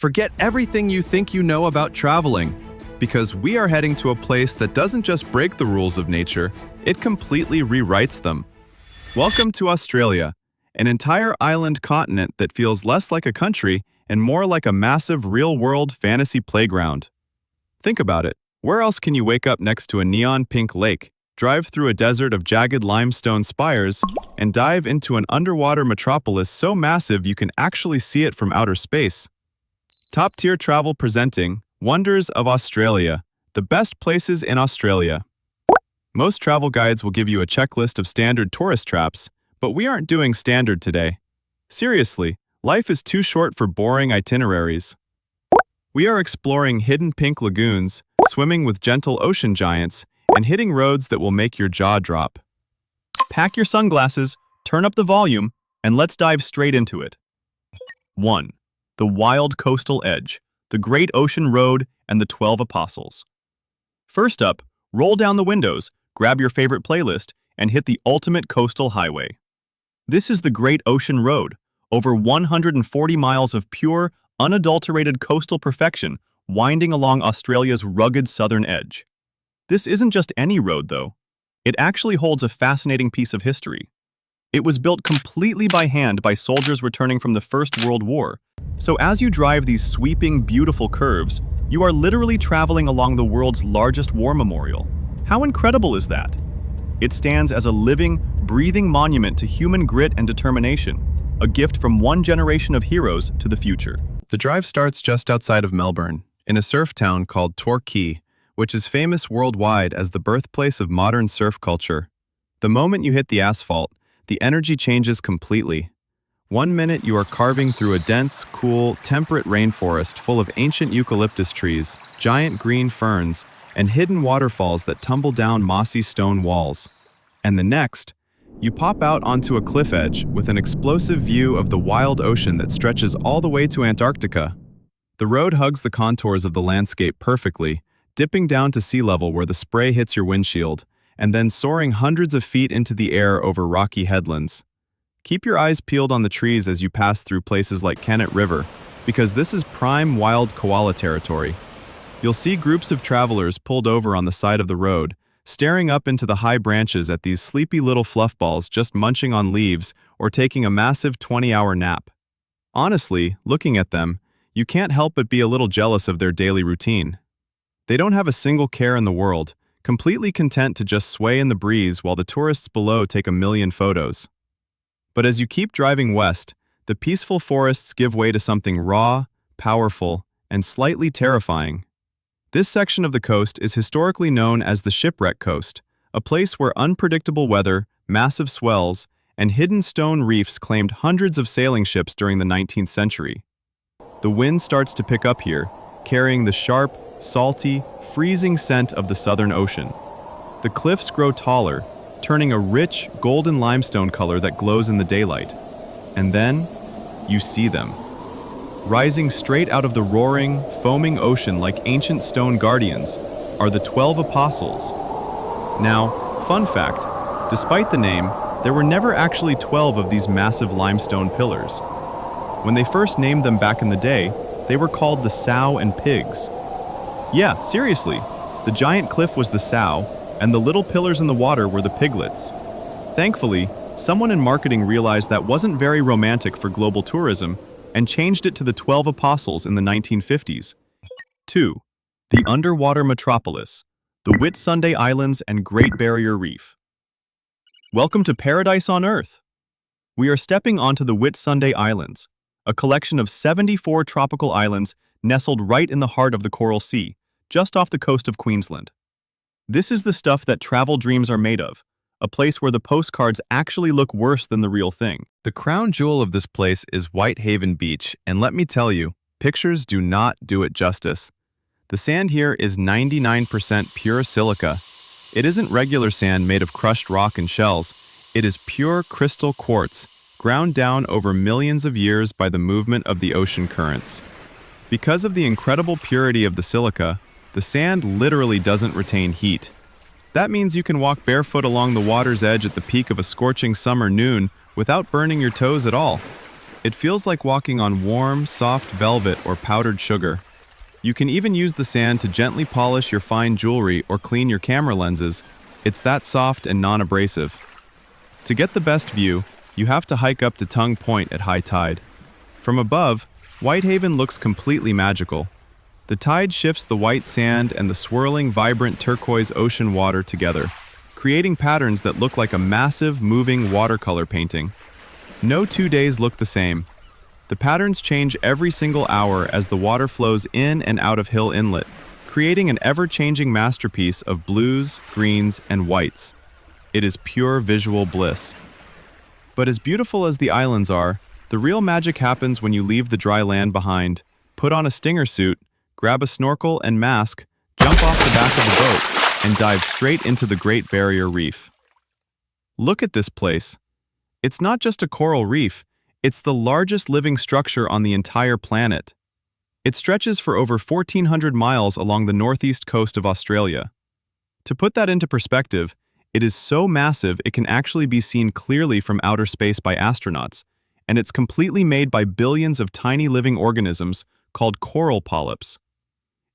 Forget everything you think you know about traveling, because we are heading to a place that doesn't just break the rules of nature, it completely rewrites them. Welcome to Australia, an entire island continent that feels less like a country and more like a massive real-world fantasy playground. Think about it. Where else can you wake up next to a neon pink lake, drive through a desert of jagged limestone spires, and dive into an underwater metropolis so massive you can actually see it from outer space? Top-tier travel presenting Wonders of Australia, the best places in Australia. Most travel guides will give you a checklist of standard tourist traps, but we aren't doing standard today. Seriously, life is too short for boring itineraries. We are exploring hidden pink lagoons, swimming with gentle ocean giants, and hitting roads that will make your jaw drop. Pack your sunglasses, turn up the volume, and let's dive straight into it. 1. The wild coastal edge, the Great Ocean Road, and the 12 Apostles. First up, roll down the windows, grab your favorite playlist, and hit the ultimate coastal highway. This is the Great Ocean Road, over 140 miles of pure, unadulterated coastal perfection winding along Australia's rugged southern edge. This isn't just any road, though. It actually holds a fascinating piece of history. It was built completely by hand by soldiers returning from the First World War. So as you drive these sweeping, beautiful curves, you are literally traveling along the world's largest war memorial. How incredible is that? It stands as a living, breathing monument to human grit and determination, a gift from one generation of heroes to the future. The drive starts just outside of Melbourne, in a surf town called Torquay, which is famous worldwide as the birthplace of modern surf culture. The moment you hit the asphalt, the energy changes completely. 1 minute you are carving through a dense, cool, temperate rainforest full of ancient eucalyptus trees, giant green ferns, and hidden waterfalls that tumble down mossy stone walls. And the next, you pop out onto a cliff edge with an explosive view of the wild ocean that stretches all the way to Antarctica. The road hugs the contours of the landscape perfectly, dipping down to sea level where the spray hits your windshield, and then soaring hundreds of feet into the air over rocky headlands. Keep your eyes peeled on the trees as you pass through places like Kennet River, because this is prime wild koala territory. You'll see groups of travelers pulled over on the side of the road, staring up into the high branches at these sleepy little fluffballs just munching on leaves or taking a massive 20-hour nap. Honestly, looking at them, you can't help but be a little jealous of their daily routine. They don't have a single care in the world, completely content to just sway in the breeze while the tourists below take a million photos. But as you keep driving west, the peaceful forests give way to something raw, powerful, and slightly terrifying. This section of the coast is historically known as the Shipwreck Coast, a place where unpredictable weather, massive swells, and hidden stone reefs claimed hundreds of sailing ships during the 19th century. The wind starts to pick up here, carrying the sharp, salty, freezing scent of the Southern Ocean. The cliffs grow taller, turning a rich, golden limestone color that glows in the daylight. And then, you see them. Rising straight out of the roaring, foaming ocean like ancient stone guardians are the 12 Apostles. Now, fun fact, despite the name, there were never actually 12 of these massive limestone pillars. When they first named them back in the day, they were called the Sow and Pigs. Yeah, seriously, the giant cliff was the sow, and the little pillars in the water were the piglets. Thankfully, someone in marketing realized that wasn't very romantic for global tourism and changed it to the 12 Apostles in the 1950s. 2. The underwater metropolis, the Whitsunday Islands and Great Barrier Reef. Welcome to paradise on Earth. We are stepping onto the Whitsunday Islands, a collection of 74 tropical islands nestled right in the heart of the Coral Sea, just off the coast of Queensland. This is the stuff that travel dreams are made of, a place where the postcards actually look worse than the real thing. The crown jewel of this place is Whitehaven Beach, and let me tell you, pictures do not do it justice. The sand here is 99% pure silica. It isn't regular sand made of crushed rock and shells. It is pure crystal quartz, ground down over millions of years by the movement of the ocean currents. Because of the incredible purity of the silica, the sand literally doesn't retain heat. That means you can walk barefoot along the water's edge at the peak of a scorching summer noon without burning your toes at all. It feels like walking on warm, soft velvet or powdered sugar. You can even use the sand to gently polish your fine jewelry or clean your camera lenses. It's that soft and non-abrasive. To get the best view, you have to hike up to Tongue Point at high tide. From above, Whitehaven looks completely magical. The tide shifts the white sand and the swirling, vibrant turquoise ocean water together, creating patterns that look like a massive, moving watercolor painting. No 2 days look the same. The patterns change every single hour as the water flows in and out of Hill Inlet, creating an ever-changing masterpiece of blues, greens, and whites. It is pure visual bliss. But as beautiful as the islands are, the real magic happens when you leave the dry land behind, put on a stinger suit, grab a snorkel and mask, jump off the back of the boat, and dive straight into the Great Barrier Reef. Look at this place. It's not just a coral reef, it's the largest living structure on the entire planet. It stretches for over 1,400 miles along the northeast coast of Australia. To put that into perspective, it is so massive it can actually be seen clearly from outer space by astronauts, and it's completely made by billions of tiny living organisms called coral polyps.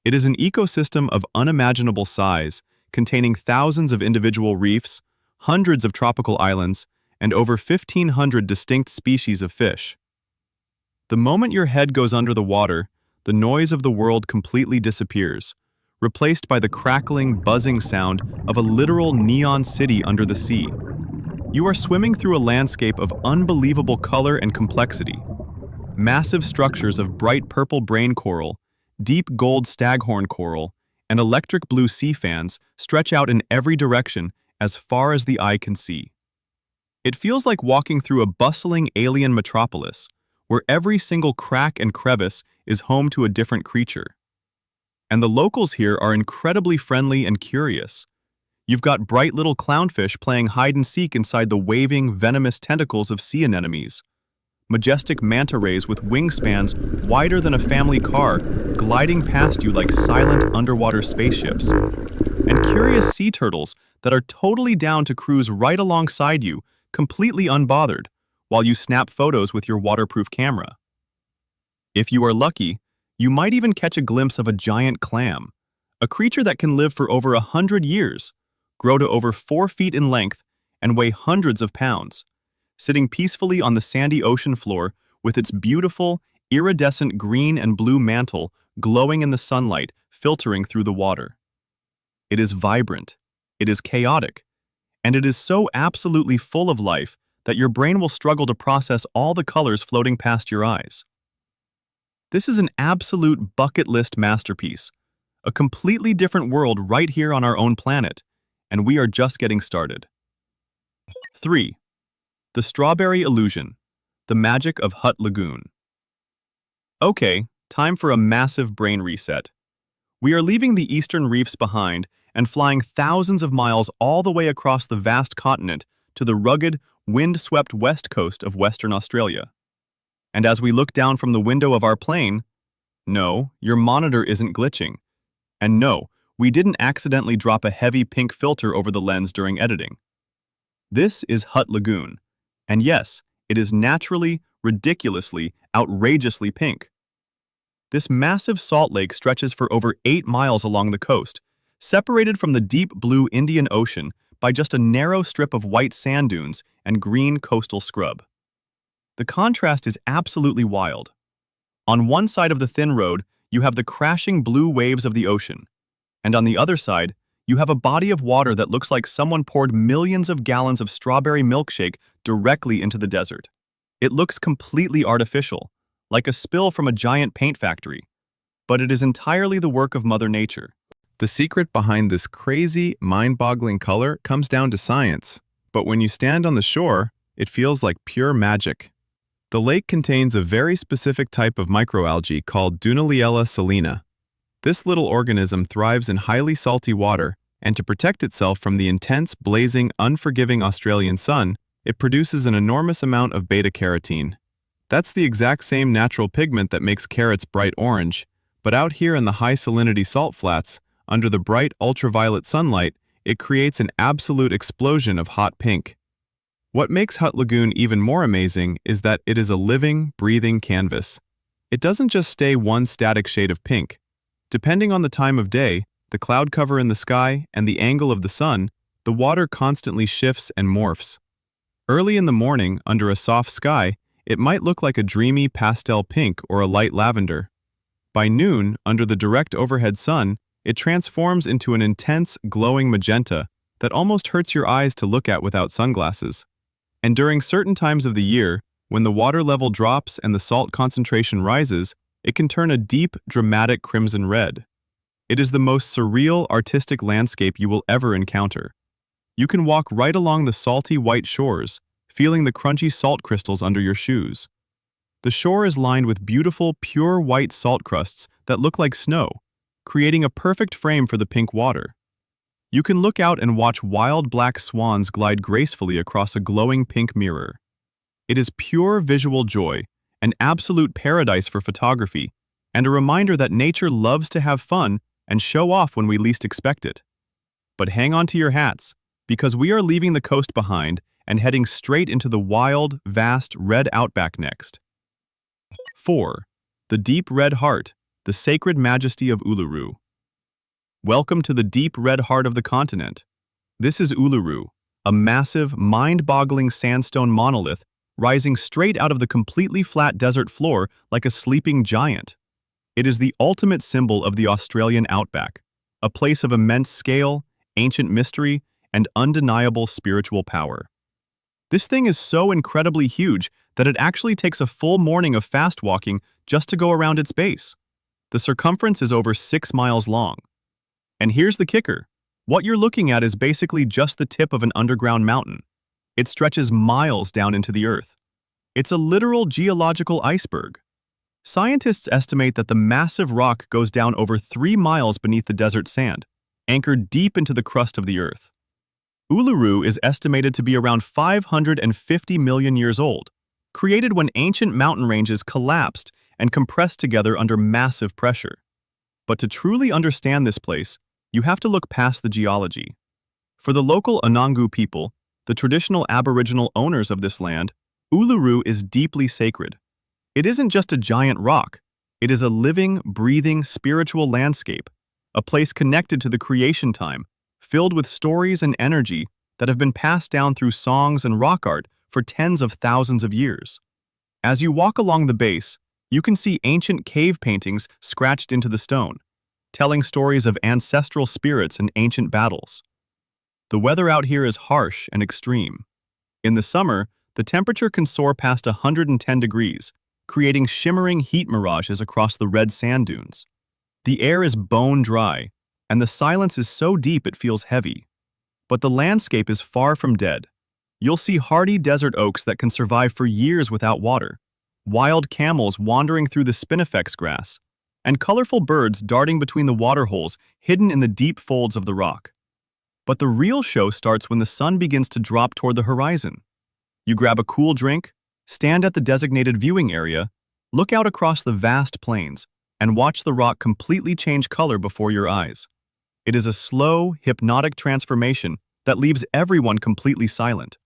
It is an ecosystem of unimaginable size, containing thousands of individual reefs, hundreds of tropical islands, and over 1,500 distinct species of fish. The moment your head goes under the water, the noise of the world completely disappears, replaced by the crackling, buzzing sound of a literal neon city under the sea. You are swimming through a landscape of unbelievable color and complexity. Massive structures of bright purple brain coral, deep gold staghorn coral, and electric blue sea fans stretch out in every direction as far as the eye can see. It feels like walking through a bustling alien metropolis, where every single crack and crevice is home to a different creature. And the locals here are incredibly friendly and curious. You've got bright little clownfish playing hide-and-seek inside the waving, venomous tentacles of sea anemones. Majestic manta rays with wingspans wider than a family car gliding past you like silent underwater spaceships. And curious sea turtles that are totally down to cruise right alongside you, completely unbothered, while you snap photos with your waterproof camera. If you are lucky, you might even catch a glimpse of a giant clam, a creature that can live for over 100 years, grow to over 4 feet in length, and weigh hundreds of pounds, sitting peacefully on the sandy ocean floor with its beautiful, iridescent green and blue mantle glowing in the sunlight, filtering through the water. It is vibrant, it is chaotic, and it is so absolutely full of life that your brain will struggle to process all the colors floating past your eyes. This is an absolute bucket list masterpiece, a completely different world right here on our own planet, and we are just getting started. 3. The Strawberry Illusion, the magic of Hutt Lagoon. Okay, time for a massive brain reset. We are leaving the eastern reefs behind and flying thousands of miles all the way across the vast continent to the rugged, wind-swept west coast of Western Australia. And as we look down from the window of our plane, no, your monitor isn't glitching. And no, we didn't accidentally drop a heavy pink filter over the lens during editing. This is Hutt Lagoon. And yes, it is naturally, ridiculously, outrageously pink. This massive salt lake stretches for over 8 miles along the coast, separated from the deep blue Indian Ocean by just a narrow strip of white sand dunes and green coastal scrub. The contrast is absolutely wild. On one side of the thin road, you have the crashing blue waves of the ocean, and on the other side, you have a body of water that looks like someone poured millions of gallons of strawberry milkshake directly into the desert. It looks completely artificial, like a spill from a giant paint factory, but it is entirely the work of Mother Nature. The secret behind this crazy, mind-boggling color comes down to science, but when you stand on the shore, it feels like pure magic. The lake contains a very specific type of microalgae called Dunaliella salina. This little organism thrives in highly salty water, and to protect itself from the intense, blazing, unforgiving Australian sun, it produces an enormous amount of beta-carotene. That's the exact same natural pigment that makes carrots bright orange, but out here in the high salinity salt flats, under the bright ultraviolet sunlight, it creates an absolute explosion of hot pink. What makes Hut Lagoon even more amazing is that it is a living, breathing canvas. It doesn't just stay one static shade of pink. Depending on the time of day, the cloud cover in the sky, and the angle of the sun, the water constantly shifts and morphs. Early in the morning, under a soft sky, it might look like a dreamy pastel pink or a light lavender. By noon, under the direct overhead sun, it transforms into an intense, glowing magenta that almost hurts your eyes to look at without sunglasses. And during certain times of the year, when the water level drops and the salt concentration rises, it can turn a deep, dramatic crimson red. It is the most surreal, artistic landscape you will ever encounter. You can walk right along the salty white shores, feeling the crunchy salt crystals under your shoes. The shore is lined with beautiful, pure white salt crusts that look like snow, creating a perfect frame for the pink water. You can look out and watch wild black swans glide gracefully across a glowing pink mirror. It is pure visual joy, an absolute paradise for photography, and a reminder that nature loves to have fun and show off when we least expect it. But hang on to your hats, because we are leaving the coast behind and heading straight into the wild, vast red outback next. 4. The Deep Red Heart, the Sacred Majesty of Uluru. Welcome to the deep red heart of the continent. This is Uluru, a massive, mind-boggling sandstone monolith rising straight out of the completely flat desert floor like a sleeping giant. It is the ultimate symbol of the Australian outback, a place of immense scale, ancient mystery, and undeniable spiritual power. This thing is so incredibly huge that it actually takes a full morning of fast walking just to go around its base. The circumference is over 6 miles long. And here's the kicker. What you're looking at is basically just the tip of an underground mountain. It stretches miles down into the earth. It's a literal geological iceberg. Scientists estimate that the massive rock goes down over 3 miles beneath the desert sand, anchored deep into the crust of the earth. Uluru is estimated to be around 550 million years old, created when ancient mountain ranges collapsed and compressed together under massive pressure. But to truly understand this place, you have to look past the geology. For the local Anangu people, the traditional Aboriginal owners of this land, Uluru is deeply sacred. It isn't just a giant rock. It is a living, breathing, spiritual landscape, a place connected to the creation time, filled with stories and energy that have been passed down through songs and rock art for tens of thousands of years. As you walk along the base, you can see ancient cave paintings scratched into the stone, telling stories of ancestral spirits and ancient battles. The weather out here is harsh and extreme. In the summer, the temperature can soar past 110 degrees, creating shimmering heat mirages across the red sand dunes. The air is bone dry, and the silence is so deep it feels heavy. But the landscape is far from dead. You'll see hardy desert oaks that can survive for years without water, wild camels wandering through the spinifex grass, and colorful birds darting between the water holes hidden in the deep folds of the rock. But the real show starts when the sun begins to drop toward the horizon. You grab a cool drink, stand at the designated viewing area, look out across the vast plains, and watch the rock completely change color before your eyes. It is a slow, hypnotic transformation that leaves everyone completely silent.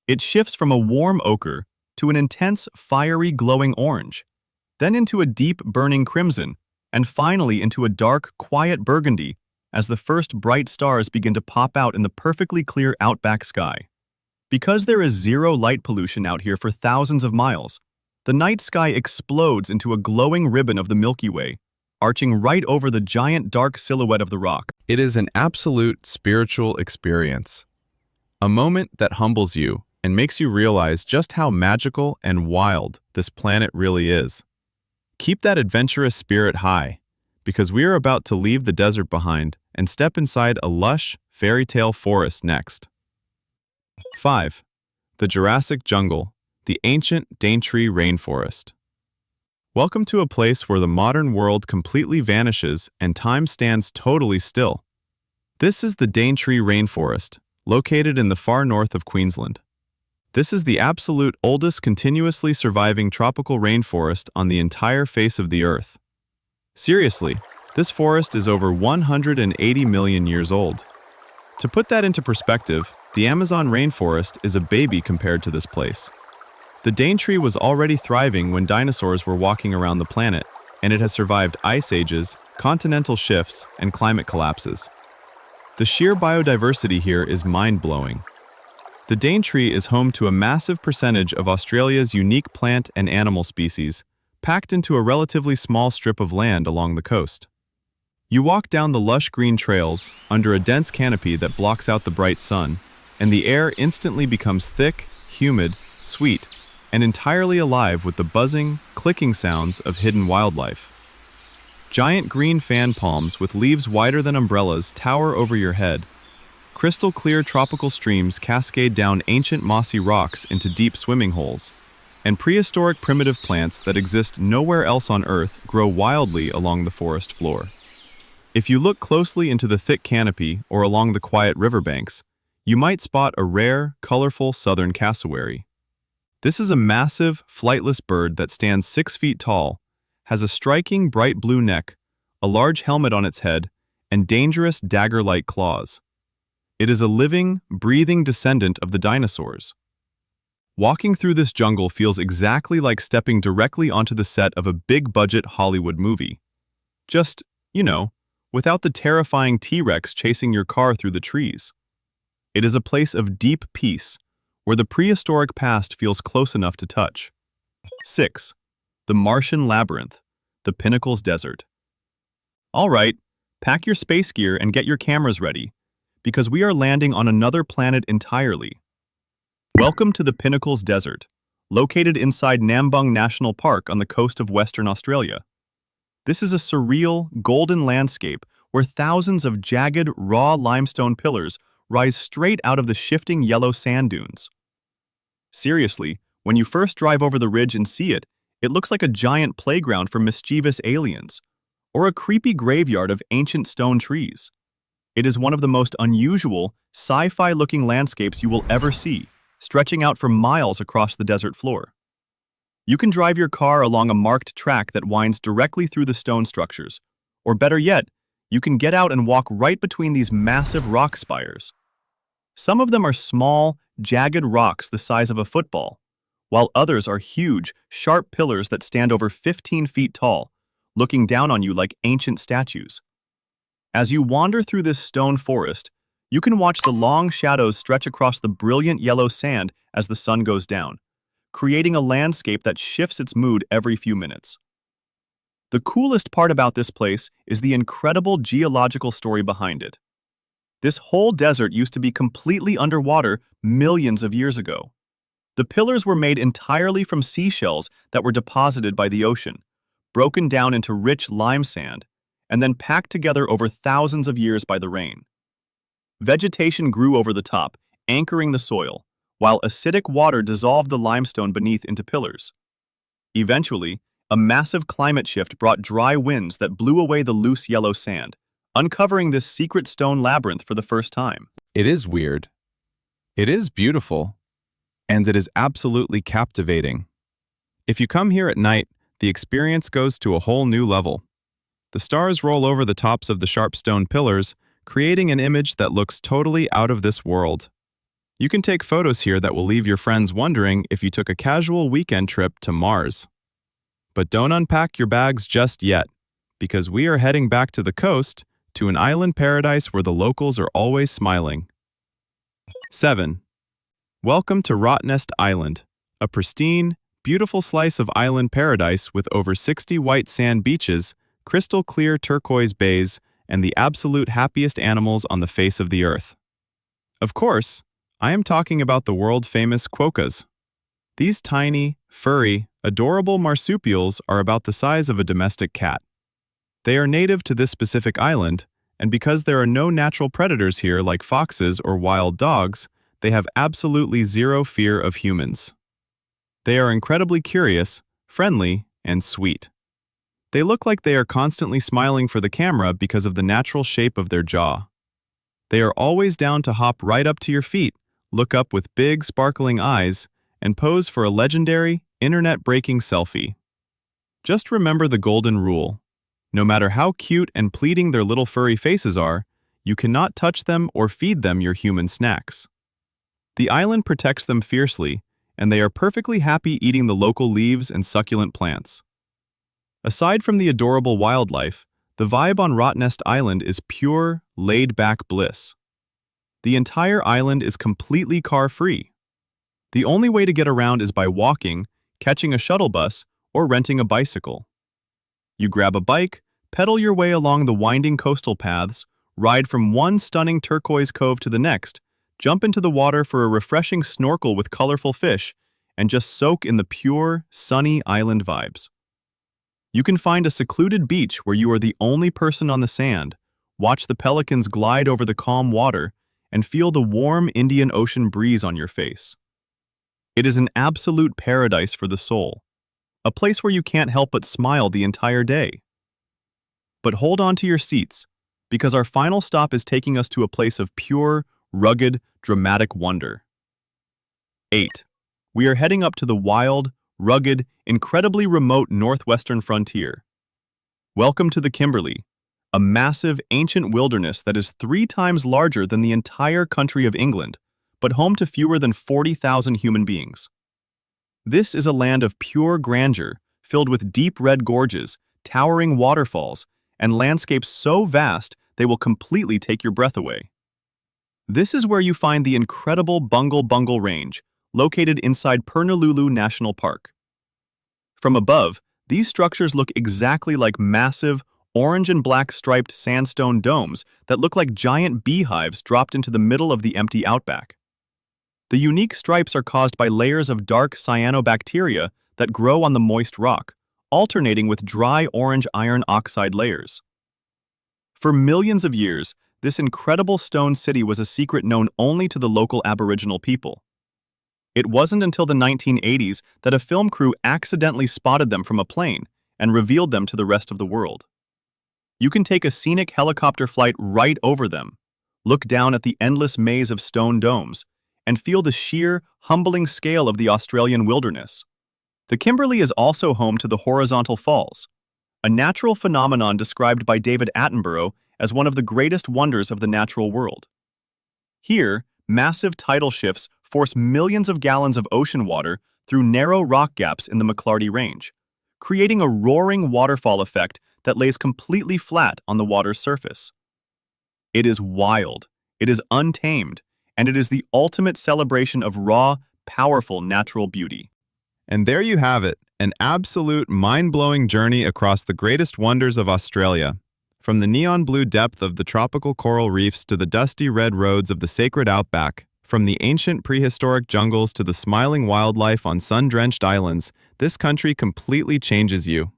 It shifts from a warm ochre to an intense, fiery, glowing orange, then into a deep, burning crimson, and finally into a dark, quiet burgundy as the first bright stars begin to pop out in the perfectly clear outback sky. Because there is zero light pollution out here for thousands of miles, the night sky explodes into a glowing ribbon of the Milky Way, arching right over the giant dark silhouette of the rock. It is an absolute spiritual experience, a moment that humbles you and makes you realize just how magical and wild this planet really is. Keep that adventurous spirit high, because we are about to leave the desert behind and step inside a lush, fairy tale forest next. 5. The Jurassic Jungle, the ancient Daintree Rainforest. Welcome to a place where the modern world completely vanishes and time stands totally still. This is the Daintree Rainforest, located in the far north of Queensland. This is the absolute oldest continuously surviving tropical rainforest on the entire face of the Earth. Seriously, this forest is over 180 million years old. To put that into perspective, The Amazon rainforest is a baby compared to this place. The Daintree was already thriving when dinosaurs were walking around the planet, and it has survived ice ages, continental shifts, and climate collapses. The sheer biodiversity here is mind-blowing. The Daintree is home to a massive percentage of Australia's unique plant and animal species, packed into a relatively small strip of land along the coast. You walk down the lush green trails under a dense canopy that blocks out the bright sun, and the air instantly becomes thick, humid, sweet, and entirely alive with the buzzing, clicking sounds of hidden wildlife. Giant green fan palms with leaves wider than umbrellas tower over your head. Crystal clear tropical streams cascade down ancient mossy rocks into deep swimming holes, and prehistoric primitive plants that exist nowhere else on Earth grow wildly along the forest floor. If you look closely into the thick canopy or along the quiet riverbanks, you might spot a rare, colorful southern cassowary. This is a massive, flightless bird that stands 6 feet tall, has a striking bright blue neck, a large helmet on its head, and dangerous dagger-like claws. It is a living, breathing descendant of the dinosaurs. Walking through this jungle feels exactly like stepping directly onto the set of a big-budget Hollywood movie. Just, without the terrifying T-Rex chasing your car through the trees. It is a place of deep peace, where the prehistoric past feels close enough to touch. 6. The Martian Labyrinth, the Pinnacles Desert. All right, pack your space gear and get your cameras ready, because we are landing on another planet entirely. Welcome to the Pinnacles Desert, located inside Nambung National Park on the coast of Western Australia. This is a surreal, golden landscape where thousands of jagged, raw limestone pillars rise straight out of the shifting yellow sand dunes. Seriously, when you first drive over the ridge and see it, it looks like a giant playground for mischievous aliens, or a creepy graveyard of ancient stone trees. It is one of the most unusual, sci-fi-looking landscapes you will ever see, stretching out for miles across the desert floor. You can drive your car along a marked track that winds directly through the stone structures, or better yet, you can get out and walk right between these massive rock spires. Some of them are small, jagged rocks the size of a football, while others are huge, sharp pillars that stand over 15 feet tall, looking down on you like ancient statues. As you wander through this stone forest, you can watch the long shadows stretch across the brilliant yellow sand as the sun goes down, creating a landscape that shifts its mood every few minutes. The coolest part about this place is the incredible geological story behind it. This whole desert used to be completely underwater millions of years ago. The pillars were made entirely from seashells that were deposited by the ocean, broken down into rich lime sand, and then packed together over thousands of years by the rain. Vegetation grew over the top, anchoring the soil, while acidic water dissolved the limestone beneath into pillars. Eventually, a massive climate shift brought dry winds that blew away the loose yellow sand, uncovering this secret stone labyrinth for the first time. It is weird. It is beautiful. And it is absolutely captivating. If you come here at night, the experience goes to a whole new level. The stars roll over the tops of the sharp stone pillars, creating an image that looks totally out of this world. You can take photos here that will leave your friends wondering if you took a casual weekend trip to Mars. But don't unpack your bags just yet, because we are heading back to the coast, to an island paradise where the locals are always smiling. 7. Welcome to Rottnest Island, a pristine, beautiful slice of island paradise with over 60 white sand beaches, crystal clear turquoise bays, and the absolute happiest animals on the face of the earth. Of course, I am talking about the world-famous Quokkas. These tiny, furry, adorable marsupials are about the size of a domestic cat. They are native to this specific island, and because there are no natural predators here like foxes or wild dogs, they have absolutely zero fear of humans. They are incredibly curious, friendly, and sweet. They look like they are constantly smiling for the camera because of the natural shape of their jaw. They are always down to hop right up to your feet, look up with big, sparkling eyes, and pose for a legendary, internet-breaking selfie. Just remember the golden rule. No matter how cute and pleading their little furry faces are, you cannot touch them or feed them your human snacks. The island protects them fiercely, and they are perfectly happy eating the local leaves and succulent plants. Aside from the adorable wildlife, the vibe on Rottnest Island is pure, laid-back bliss. The entire island is completely car-free. The only way to get around is by walking, catching a shuttle bus, or renting a bicycle. You grab a bike, pedal your way along the winding coastal paths, ride from one stunning turquoise cove to the next, jump into the water for a refreshing snorkel with colorful fish, and just soak in the pure, sunny island vibes. You can find a secluded beach where you are the only person on the sand, watch the pelicans glide over the calm water, and feel the warm Indian Ocean breeze on your face. It is an absolute paradise for the soul, a place where you can't help but smile the entire day. But hold on to your seats, because our final stop is taking us to a place of pure, rugged, dramatic wonder. 8. We are heading up to the wild, rugged, incredibly remote northwestern frontier. Welcome to the Kimberley, a massive, ancient wilderness that is 3 times larger than the entire country of England, but home to fewer than 40,000 human beings. This is a land of pure grandeur, filled with deep red gorges, towering waterfalls, and landscapes so vast they will completely take your breath away. This is where you find the incredible Bungle Bungle Range, located inside Pernalulu National Park. From above, these structures look exactly like massive, orange and black striped sandstone domes that look like giant beehives dropped into the middle of the empty outback. The unique stripes are caused by layers of dark cyanobacteria that grow on the moist rock, alternating with dry orange iron oxide layers. For millions of years, this incredible stone city was a secret known only to the local Aboriginal people. It wasn't until the 1980s that a film crew accidentally spotted them from a plane and revealed them to the rest of the world. You can take a scenic helicopter flight right over them, look down at the endless maze of stone domes, and feel the sheer, humbling scale of the Australian wilderness. The Kimberley is also home to the horizontal falls, a natural phenomenon described by David Attenborough as one of the greatest wonders of the natural world. Here, massive tidal shifts force millions of gallons of ocean water through narrow rock gaps in the McClarty Range, creating a roaring waterfall effect that lays completely flat on the water's surface. It is wild, it is untamed, and it is the ultimate celebration of raw, powerful natural beauty. And there you have it, an absolute mind-blowing journey across the greatest wonders of Australia. From the neon blue depth of the tropical coral reefs to the dusty red roads of the sacred outback, from the ancient prehistoric jungles to the smiling wildlife on sun-drenched islands, this country completely changes you.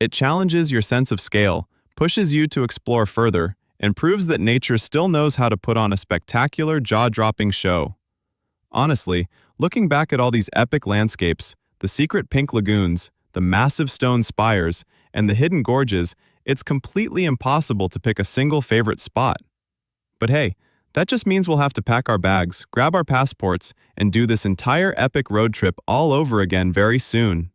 It challenges your sense of scale, pushes you to explore further, and proves that nature still knows how to put on a spectacular, jaw-dropping show. Honestly, looking back at all these epic landscapes, the secret pink lagoons, the massive stone spires, and the hidden gorges, it's completely impossible to pick a single favorite spot. But hey, that just means we'll have to pack our bags, grab our passports, and do this entire epic road trip all over again very soon.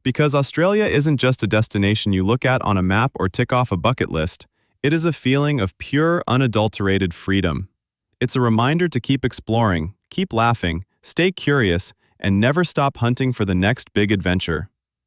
Because Australia isn't just a destination you look at on a map or tick off a bucket list, it is a feeling of pure, unadulterated freedom. It's a reminder to keep exploring, keep laughing, stay curious, and never stop hunting for the next big adventure.